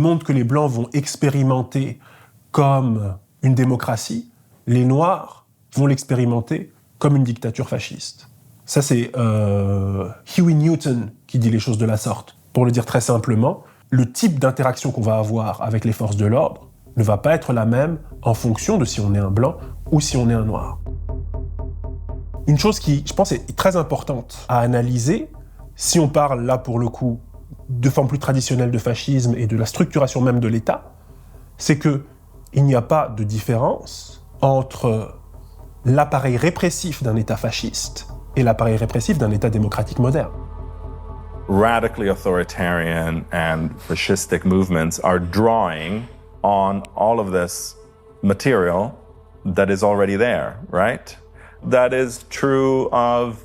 monde que les Blancs vont expérimenter comme une démocratie, les Noirs vont l'expérimenter comme une dictature fasciste. Ça, c'est Huey Newton qui dit les choses de la sorte. Pour le dire très simplement, le type d'interaction qu'on va avoir avec les forces de l'ordre ne va pas être la même en fonction de si on est un Blanc ou si on est un Noir. Une chose qui, je pense, est très importante à analyser, si on parle là, pour le coup, de formes plus traditionnelles de fascisme et de la structuration même de l'État, c'est qu'il n'y a pas de différence entre l'appareil répressif d'un État fasciste et l'appareil répressif d'un État démocratique moderne. Radically authoritarian and fascistic movements are drawing on all of this material that is already there, right? That is true of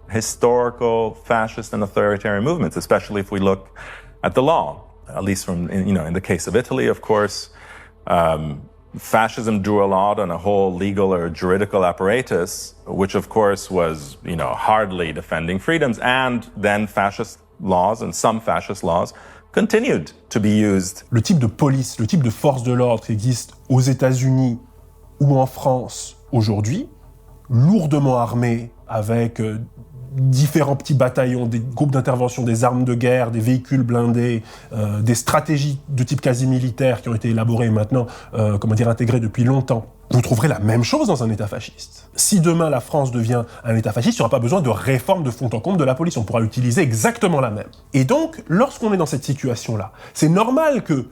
historical fascist and authoritarian movements, especially if we look at the law, at least from, in the case of Italy, of course. Fascism drew a lot on a whole legal or juridical apparatus, which of course was, hardly defending freedoms, and then fascist laws and some fascist laws continued to be used. Le type de police, le type de force de l'ordre qui existe aux États-Unis ou en France aujourd'hui, lourdement armés avec différents petits bataillons, des groupes d'intervention, des armes de guerre, des véhicules blindés, des stratégies de type quasi-militaire qui ont été élaborées maintenant, intégrées depuis longtemps. Vous trouverez la même chose dans un État fasciste. Si demain la France devient un État fasciste, il n'y aura pas besoin de réforme de fond en comble de la police, on pourra utiliser exactement la même. Et donc, lorsqu'on est dans cette situation-là, c'est normal que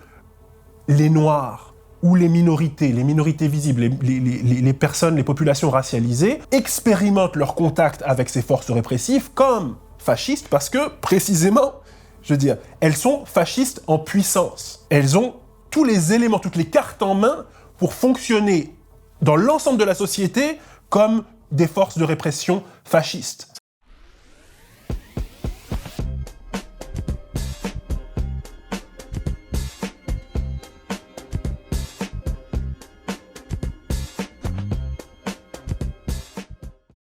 les Noirs ou les minorités visibles, les personnes, les populations racialisées, expérimentent leur contact avec ces forces répressives comme fascistes parce que, précisément, elles sont fascistes en puissance. Elles ont tous les éléments, toutes les cartes en main pour fonctionner dans l'ensemble de la société comme des forces de répression fascistes.